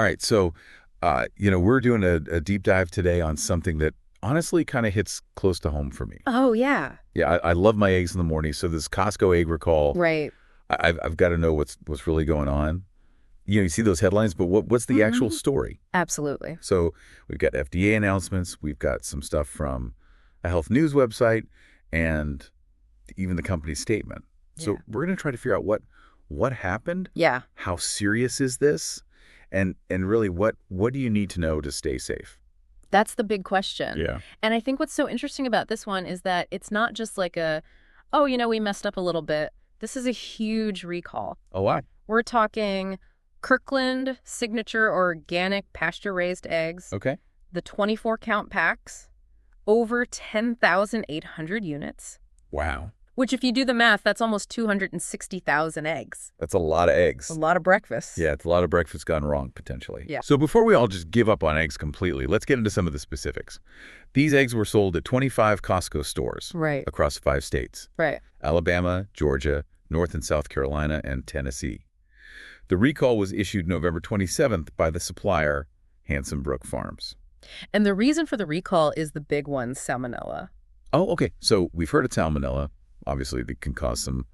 All right, so, we're doing a deep dive today on something that honestly kind of hits close to home for me. Oh, yeah. Yeah, I love my eggs in the morning, so this Costco egg recall, Right. I've got to know what's really going on. You see those headlines, but what's the actual story? Absolutely. So we've got FDA announcements, we've got some stuff from a health news website, and even the company's statement. So Yeah. we're going to try to figure out what happened, Yeah. how serious is this, and really what do you need to know to stay safe? That's the big question. Yeah. And I think what's so interesting about this one is that it's not just like we messed up a little bit. This is a huge recall. Oh, wow. We're talking Kirkland signature organic pasture-raised eggs, Okay. the 24-count packs, over 10,800 units, Wow. which if you do the math, that's almost 260,000 eggs. That's a lot of eggs. A lot of breakfast. Yeah, it's a lot of breakfast gone wrong, potentially. Yeah. So before we all just give up on eggs completely, let's get into some of the specifics. These eggs were sold at 25 Costco stores Right. across 5 states: Right. Alabama, Georgia, North and South Carolina, and Tennessee. The recall was issued November 27th by the supplier, Brook Farms. And the reason for the recall is the big one, Salmonella. Oh, okay. So we've heard of Salmonella. Obviously, it can cause some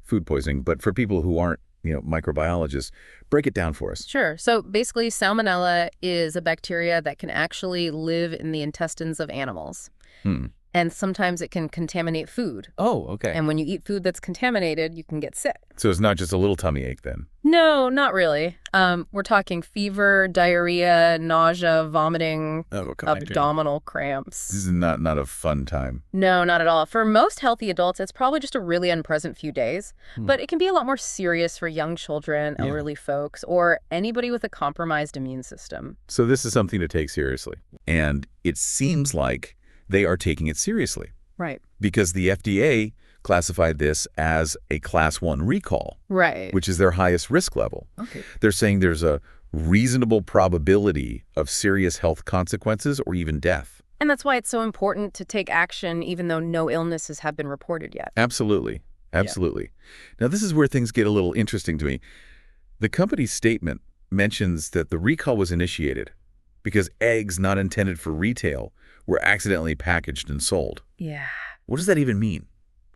food poisoning. But for people who aren't, microbiologists, break it down for us. Sure. So basically, Salmonella is a bacteria that can actually live in the intestines of animals. Hmm. And sometimes it can contaminate food. Oh, okay. And when you eat food that's contaminated, you can get sick. So it's not just a little tummy ache then? No, not really. We're talking fever, diarrhea, nausea, vomiting, Oh, come on. abdominal cramps. This is not a fun time. No, not at all. For most healthy adults, it's probably just a really unpleasant few days. But it can be a lot more serious for young children, Yeah. elderly folks, or anybody with a compromised immune system. So this is something to take seriously. And it seems like they are taking it seriously Right. because the FDA classified this as a Class 1 recall, Right. which is their highest risk level. Okay. They're saying there's a reasonable probability of serious health consequences or even death. And that's why it's so important to take action even though no illnesses have been reported yet. Absolutely. Absolutely. Now, this is where things get a little interesting to me. The company's statement mentions that the recall was initiated because eggs not intended for retail were accidentally packaged and sold. Yeah. What does that even mean?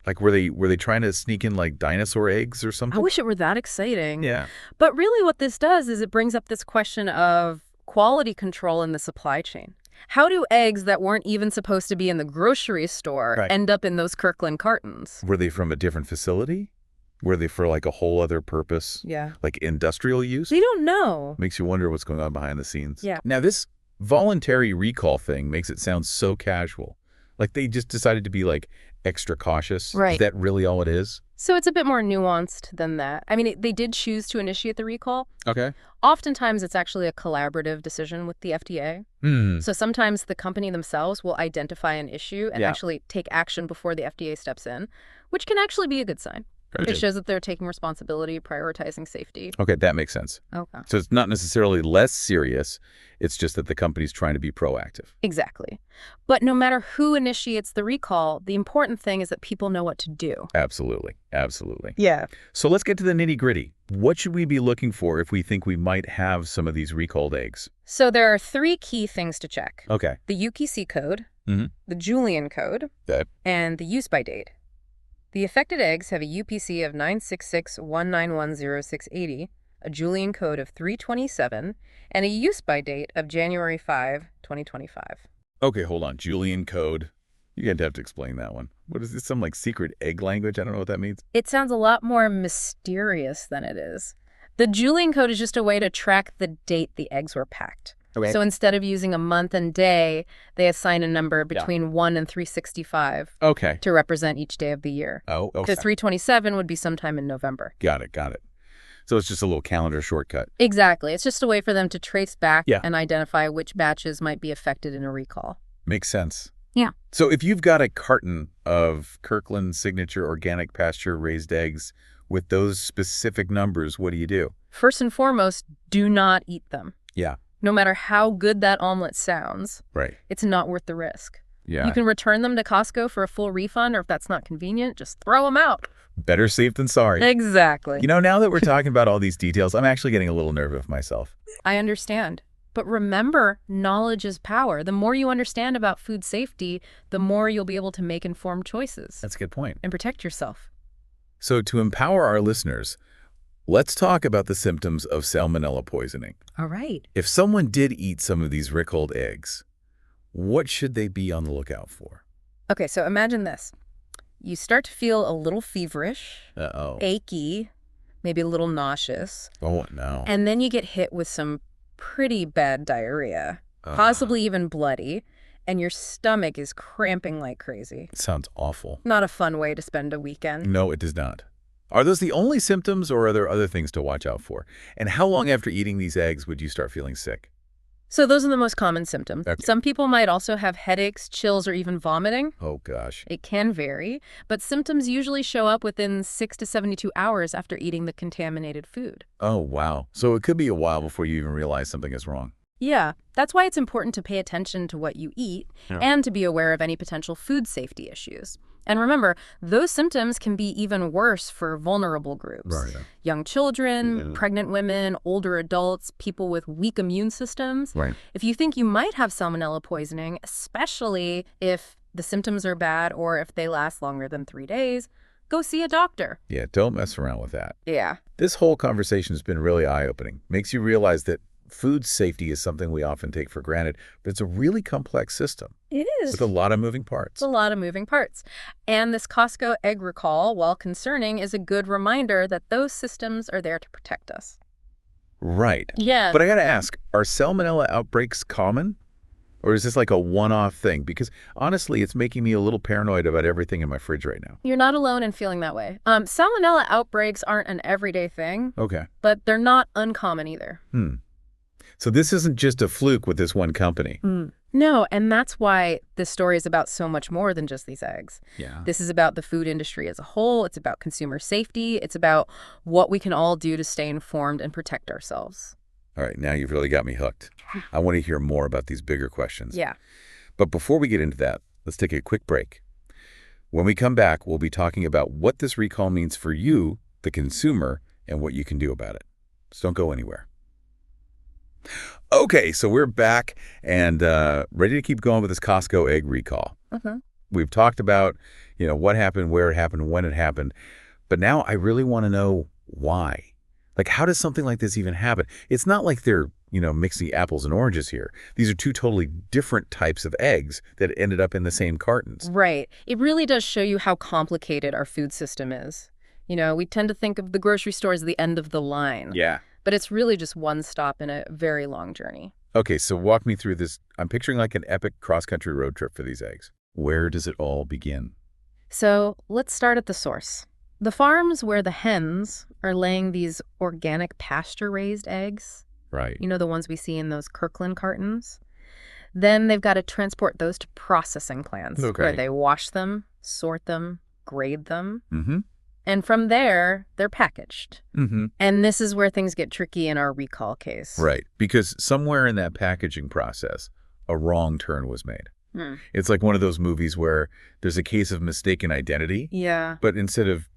Like, were they trying to sneak in like dinosaur eggs or something? I wish it were that exciting. Yeah. But really what this does is it brings up this question of quality control in the supply chain. How do eggs that weren't even supposed to be in the grocery store end up in those Kirkland cartons? Were they from a different facility? Were they for like a whole other purpose? Yeah. Like industrial use? We don't know. Makes you wonder what's going on behind the scenes. Yeah. Now, this voluntary recall thing makes it sound so casual. Like they just decided to be like extra cautious. Right. Is that really all it is? So it's a bit more nuanced than that. I mean, they did choose to initiate the recall. Okay. Oftentimes, it's actually a collaborative decision with the FDA. So sometimes the company themselves will identify an issue and actually take action before the FDA steps in, which can actually be a good sign. It shows that they're taking responsibility, prioritizing safety. Okay, that makes sense. Okay. So it's not necessarily less serious. It's just that the company's trying to be proactive. Exactly. But no matter who initiates the recall, the important thing is that people know what to do. Absolutely. Absolutely. Yeah. So let's get to the nitty-gritty. What should we be looking for if we think we might have some of these recalled eggs? So there are 3 key things to check. Okay. The UPC code, the Julian code, and the use by date. The affected eggs have a UPC of 96619106080, a Julian code of 327, and a use by date of January 5, 2025. Okay, hold on. Julian code. You're going to have to explain that one. What is this? Some like secret egg language? I don't know what that means. It sounds a lot more mysterious than it is. The Julian code is just a way to track the date the eggs were packed. Okay. So instead of using a month and day, they assign a number between 1 and 365 to represent each day of the year. Oh, okay. The 327 would be sometime in November. Got it. So it's just a little calendar shortcut. Exactly. It's just a way for them to trace back Yeah. and identify which batches might be affected in a recall. Makes sense. Yeah. So if you've got a carton of Kirkland signature organic pasture raised eggs with those specific numbers, what do you do? First and foremost, do not eat them. Yeah. No matter how good that omelet sounds, Right. it's not worth the risk. Yeah. You can return them to Costco for a full refund, or if that's not convenient, just throw them out. Better safe than sorry. Exactly. Now that we're talking about all these details, I'm actually getting a little nervous myself. I understand. But remember, knowledge is power. The more you understand about food safety, the more you'll be able to make informed choices. That's a good point. And protect yourself. So to empower our listeners, let's talk about the symptoms of salmonella poisoning. All right. If someone did eat some of these recalled eggs, what should they be on the lookout for? Okay, so imagine this. You start to feel a little feverish, achy, maybe a little nauseous. Oh, no. And then you get hit with some pretty bad diarrhea, possibly even bloody, and your stomach is cramping like crazy. Sounds awful. Not a fun way to spend a weekend. No, it does not. Are those the only symptoms, or are there other things to watch out for? And how long after eating these eggs would you start feeling sick? So those are the most common symptoms. Okay. Some people might also have headaches, chills, or even vomiting. Oh, gosh. It can vary, but symptoms usually show up within 6 to 72 hours after eating the contaminated food. Oh, wow. So it could be a while before you even realize something is wrong. Yeah, that's why it's important to pay attention to what you eat and to be aware of any potential food safety issues. And remember, those symptoms can be even worse for vulnerable groups. Right. Young children, pregnant women, older adults, people with weak immune systems. Right. If you think you might have salmonella poisoning, especially if the symptoms are bad or if they last longer than 3 days, go see a doctor. Yeah, don't mess around with that. Yeah. This whole conversation has been really eye-opening. Makes you realize that food safety is something we often take for granted, but it's a really complex system. It is. With a lot of moving parts. It's a lot of moving parts. And this Costco egg recall, while concerning, is a good reminder that those systems are there to protect us. Right. Yeah. But I got to ask, are salmonella outbreaks common? Or is this like a one-off thing? Because honestly, it's making me a little paranoid about everything in my fridge right now. You're not alone in feeling that way. Salmonella outbreaks aren't an everyday thing. Okay. But they're not uncommon either. So this isn't just a fluke with this one company. No, and that's why this story is about so much more than just these eggs. Yeah. This is about the food industry as a whole. It's about consumer safety. It's about what we can all do to stay informed and protect ourselves. All right, now you've really got me hooked. I want to hear more about these bigger questions. Yeah. But before we get into that, let's take a quick break. When we come back, we'll be talking about what this recall means for you, the consumer, and what you can do about it. So don't go anywhere. Okay, so we're back and ready to keep going with this Costco egg recall. We've talked about, what happened, where it happened, when it happened. But now I really want to know why. Like, how does something like this even happen? It's not like they're, mixing apples and oranges here. These are two totally different types of eggs that ended up in the same cartons. Right. It really does show you how complicated our food system is. We tend to think of the grocery store as the end of the line. Yeah. But it's really just one stop in a very long journey. Okay, so walk me through this. I'm picturing like an epic cross-country road trip for these eggs. Where does it all begin? So let's start at the source. The farms where the hens are laying these organic pasture-raised eggs. Right. The ones we see in those Kirkland cartons. Then they've got to transport those to processing plants where they wash them, sort them, grade them. And from there, they're packaged. And this is where things get tricky in our recall case. Right, because somewhere in that packaging process, a wrong turn was made. It's like one of those movies where there's a case of mistaken identity. Yeah. But instead of,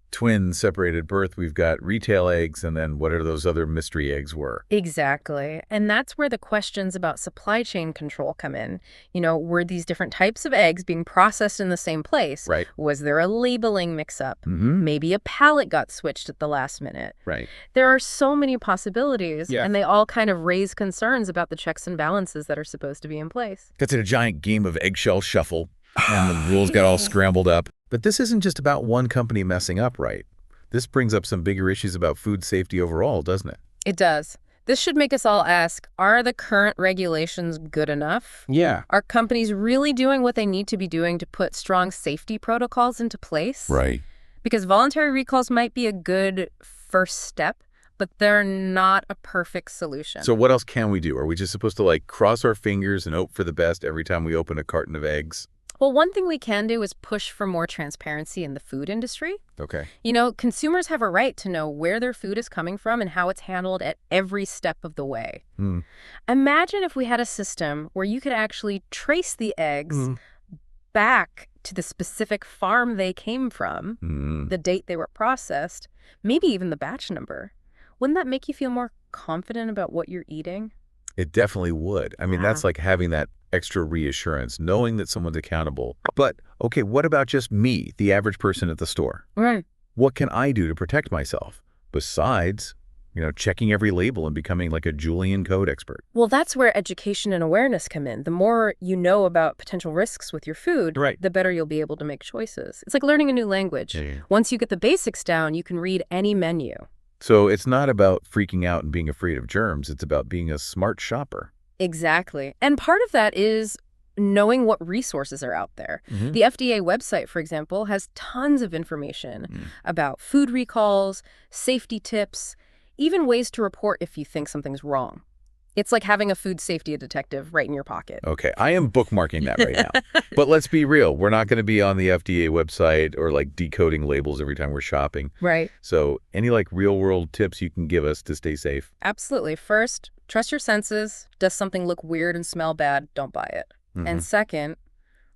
twin separated birth, we've got retail eggs and then whatever those other mystery eggs were. Exactly. And that's where the questions about supply chain control come in. Were these different types of eggs being processed in the same place? Right. Was there a labeling mix-up? Maybe a pallet got switched at the last minute. Right. There are so many possibilities, Yeah. and they all kind of raise concerns about the checks and balances that are supposed to be in place. That's a giant game of eggshell shuffle, and the rules got all scrambled up. But this isn't just about one company messing up, right? This brings up some bigger issues about food safety overall, doesn't it? It does. This should make us all ask, are the current regulations good enough? Yeah. Are companies really doing what they need to be doing to put strong safety protocols into place? Right. Because voluntary recalls might be a good first step, but they're not a perfect solution. So what else can we do? Are we just supposed to, cross our fingers and hope for the best every time we open a carton of eggs? Well, one thing we can do is push for more transparency in the food industry. Okay. Consumers have a right to know where their food is coming from and how it's handled at every step of the way. Imagine if we had a system where you could actually trace the eggs back to the specific farm they came from, the date they were processed, maybe even the batch number. Wouldn't that make you feel more confident about what you're eating? It definitely would. I mean, that's like having that extra reassurance, knowing that someone's accountable. But, okay, what about just me, the average person at the store? Right. What can I do to protect myself besides, checking every label and becoming like a Julian code expert? Well, that's where education and awareness come in. The more you know about potential risks with your food, the better you'll be able to make choices. It's like learning a new language. Yeah. Once you get the basics down, you can read any menu. So it's not about freaking out and being afraid of germs. It's about being a smart shopper. Exactly. And part of that is knowing what resources are out there. The FDA website, for example, has tons of information about food recalls, safety tips, even ways to report if you think something's wrong. It's like having a food safety detective right in your pocket. Okay, I am bookmarking that right now. But let's be real. We're not going to be on the FDA website or like decoding labels every time we're shopping. Right. So any like real world tips you can give us to stay safe? Absolutely. First, trust your senses. Does something look weird and smell bad? Don't buy it. And second,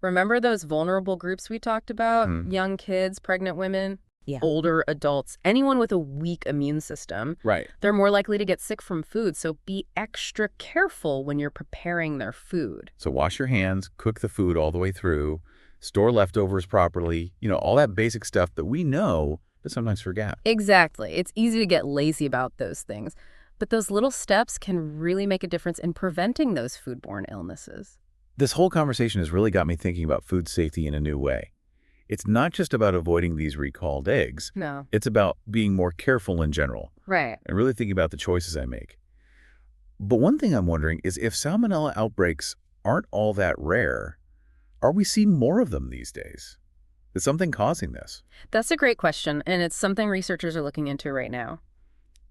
remember those vulnerable groups we talked about? Young kids, pregnant women, older adults, anyone with a weak immune system. Right. They're more likely to get sick from food, so be extra careful when you're preparing their food. So wash your hands, cook the food all the way through, store leftovers properly, all that basic stuff that we know but sometimes forget. Exactly. It's easy to get lazy about those things, but those little steps can really make a difference in preventing those foodborne illnesses. This whole conversation has really got me thinking about food safety in a new way. It's not just about avoiding these recalled eggs. No. It's about being more careful in general. Right. And really thinking about the choices I make. But one thing I'm wondering is if salmonella outbreaks aren't all that rare, are we seeing more of them these days? Is something causing this? That's a great question, and it's something researchers are looking into right now.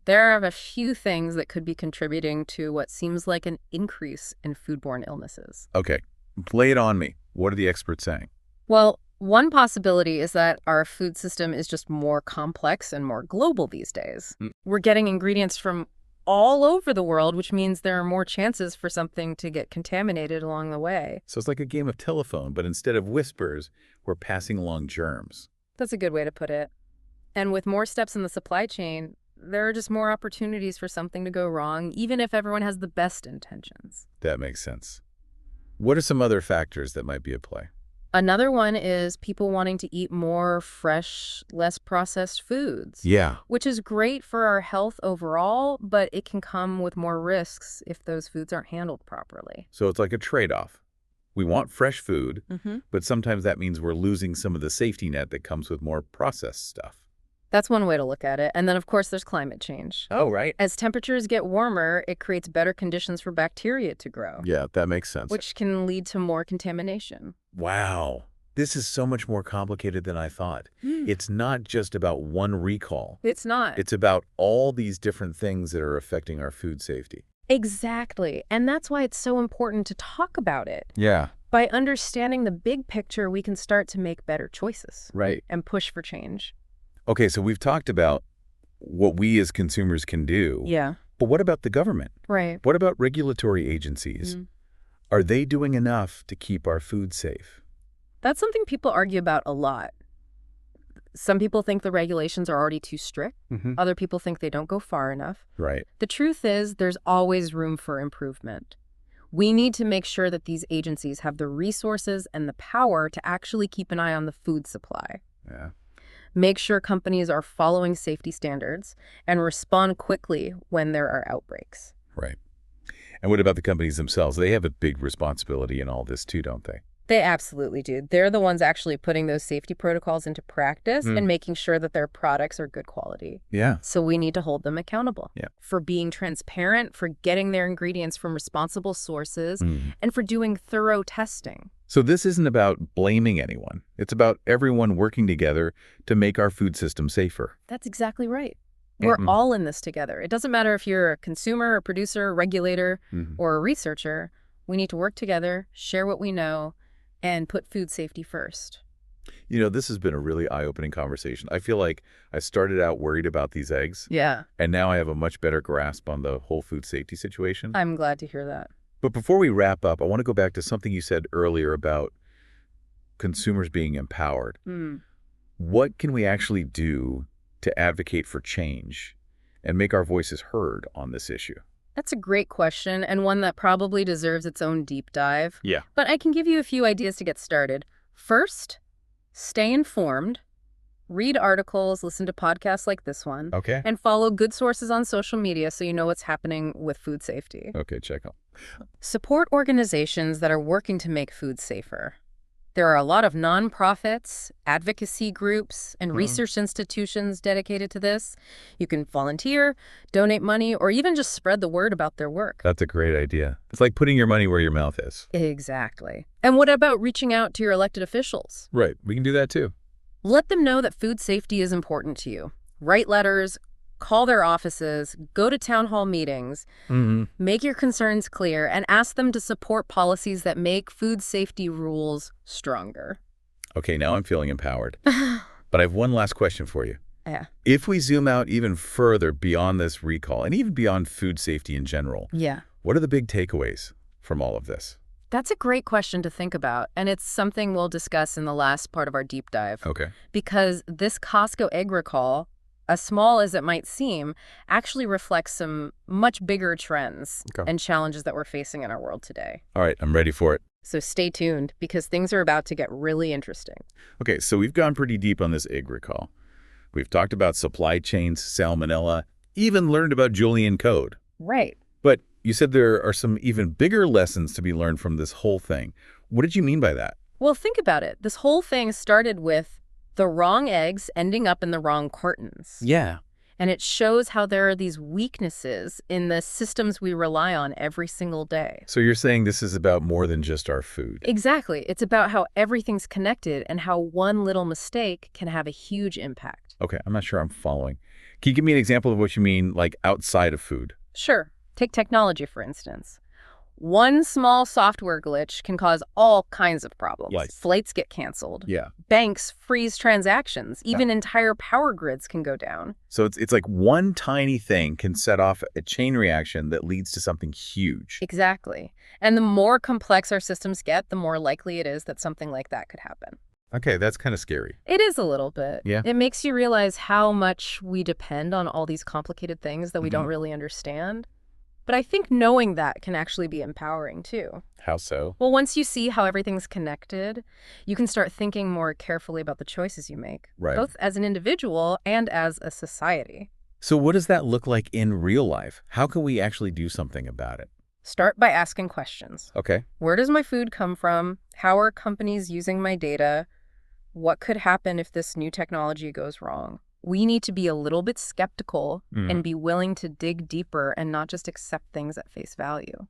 There are a few things that could be contributing to what seems like an increase in foodborne illnesses. Okay, lay it on me. What are the experts saying? Well, one possibility is that our food system is just more complex and more global these days. We're getting ingredients from all over the world, which means there are more chances for something to get contaminated along the way. So it's like a game of telephone, but instead of whispers, we're passing along germs. That's a good way to put it. And with more steps in the supply chain, there are just more opportunities for something to go wrong, even if everyone has the best intentions. That makes sense. What are some other factors that might be at play? Another one is people wanting to eat more fresh, less processed foods. Yeah. Which is great for our health overall, but it can come with more risks if those foods aren't handled properly. So it's like a trade-off. We want fresh food, but sometimes that means we're losing some of the safety net that comes with more processed stuff. That's one way to look at it. And then, of course, there's climate change. Oh, right. As temperatures get warmer, it creates better conditions for bacteria to grow. Yeah, that makes sense. Which can lead to more contamination. Wow. This is so much more complicated than I thought. It's not just about one recall. It's not. It's about all these different things that are affecting our food safety. Exactly. And that's why it's so important to talk about it. Yeah. By understanding the big picture, we can start to make better choices. Right. And push for change. Okay, so we've talked about what we as consumers can do. Yeah. But what about the government? Right. What about regulatory agencies? Are they doing enough to keep our food safe? That's something people argue about a lot. Some people think the regulations are already too strict. Other people think they don't go far enough. Right. The truth is, there's always room for improvement. We need to make sure that these agencies have the resources and the power to actually keep an eye on the food supply. Yeah. Make sure companies are following safety standards and respond quickly when there are outbreaks. Right. And what about the companies themselves? They have a big responsibility in all this too, don't they? They absolutely do. They're the ones actually putting those safety protocols into practice and making sure that their products are good quality. Yeah. So we need to hold them accountable for being transparent, for getting their ingredients from responsible sources, and for doing thorough testing. So this isn't about blaming anyone. It's about everyone working together to make our food system safer. That's exactly right. We're all in this together. It doesn't matter if you're a consumer, a producer, a regulator, or a researcher. We need to work together, share what we know, and put food safety first. This has been a really eye-opening conversation. I feel like I started out worried about these eggs. Yeah. And now I have a much better grasp on the whole food safety situation. I'm glad to hear that. But before we wrap up, I want to go back to something you said earlier about consumers being empowered. Mm. What can we actually do to advocate for change and make our voices heard on this issue? That's a great question, and one that probably deserves its own deep dive. Yeah. But I can give you a few ideas to get started. First, stay informed. Read articles, listen to podcasts like this one, Okay. and follow good sources on social media so you know what's happening with food safety. Okay, check out. Support organizations that are working to make food safer. There are a lot of nonprofits, advocacy groups, and research institutions dedicated to this. You can volunteer, donate money, or even just spread the word about their work. That's a great idea. It's like putting your money where your mouth is. Exactly. And what about reaching out to your elected officials? Right. We can do that too. Let them know that food safety is important to you. Write letters, call their offices, go to town hall meetings, make your concerns clear, and ask them to support policies that make food safety rules stronger. Okay, now I'm feeling empowered. But I have one last question for you. Yeah. If we zoom out even further beyond this recall, and even beyond food safety in general, Yeah. what are the big takeaways from all of this? That's a great question to think about, and it's something we'll discuss in the last part of our deep dive. Okay. Because this Costco egg recall, as small as it might seem, actually reflects some much bigger trends and challenges that we're facing in our world today. All right, I'm ready for it. So stay tuned, because things are about to get really interesting. Okay, so we've gone pretty deep on this egg recall. We've talked about supply chains, salmonella, even learned about Julian code. Right. But you said there are some even bigger lessons to be learned from this whole thing. What did you mean by that? Well, think about it. This whole thing started with the wrong eggs ending up in the wrong cartons. Yeah. And it shows how there are these weaknesses in the systems we rely on every single day. So you're saying this is about more than just our food? Exactly. It's about how everything's connected and how one little mistake can have a huge impact. Okay, I'm not sure I'm following. Can you give me an example of what you mean, like outside of food? Sure. Take technology, for instance. One small software glitch can cause all kinds of problems. Like? Flights get canceled. Yeah. Banks freeze transactions. Even entire power grids can go down. So it's like one tiny thing can set off a chain reaction that leads to something huge. Exactly. And the more complex our systems get, the more likely it is that something like that could happen. Okay, that's kind of scary. It is a little bit. Yeah. It makes you realize how much we depend on all these complicated things that we don't really understand. But I think knowing that can actually be empowering, too. How so? Well, once you see how everything's connected, you can start thinking more carefully about the choices you make, Right. both as an individual and as a society. So what does that look like in real life? How can we actually do something about it? Start by asking questions. Okay. Where does my food come from? How are companies using my data? What could happen if this new technology goes wrong? We need to be a little bit skeptical and be willing to dig deeper and not just accept things at face value.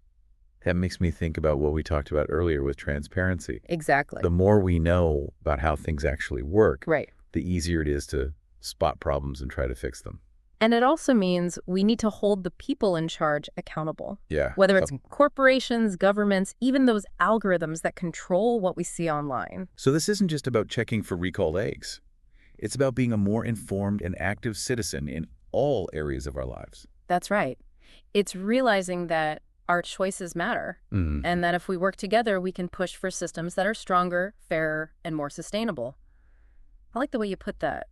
That makes me think about what we talked about earlier with transparency. Exactly. The more we know about how things actually work, Right. the easier it is to spot problems and try to fix them. And it also means we need to hold the people in charge accountable. Yeah. Whether it's corporations, governments, even those algorithms that control what we see online. So this isn't just about checking for recalled eggs. It's about being a more informed and active citizen in all areas of our lives. That's right. It's realizing that our choices matter, and that if we work together, we can push for systems that are stronger, fairer, and more sustainable. I like the way you put that.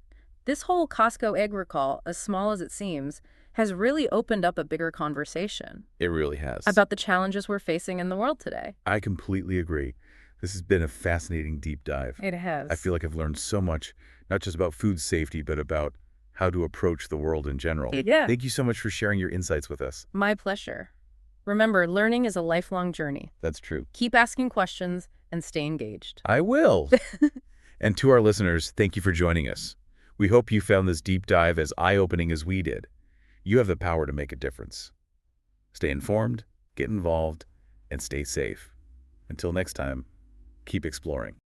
This whole Costco egg recall, as small as it seems, has really opened up a bigger conversation. It really has. About the challenges we're facing in the world today. I completely agree. This has been a fascinating deep dive. It has. I feel like I've learned so much, not just about food safety, but about how to approach the world in general. Yeah. Thank you so much for sharing your insights with us. My pleasure. Remember, learning is a lifelong journey. That's true. Keep asking questions and stay engaged. I will. And to our listeners, thank you for joining us. We hope you found this deep dive as eye-opening as we did. You have the power to make a difference. Stay informed, get involved, and stay safe. Until next time, keep exploring.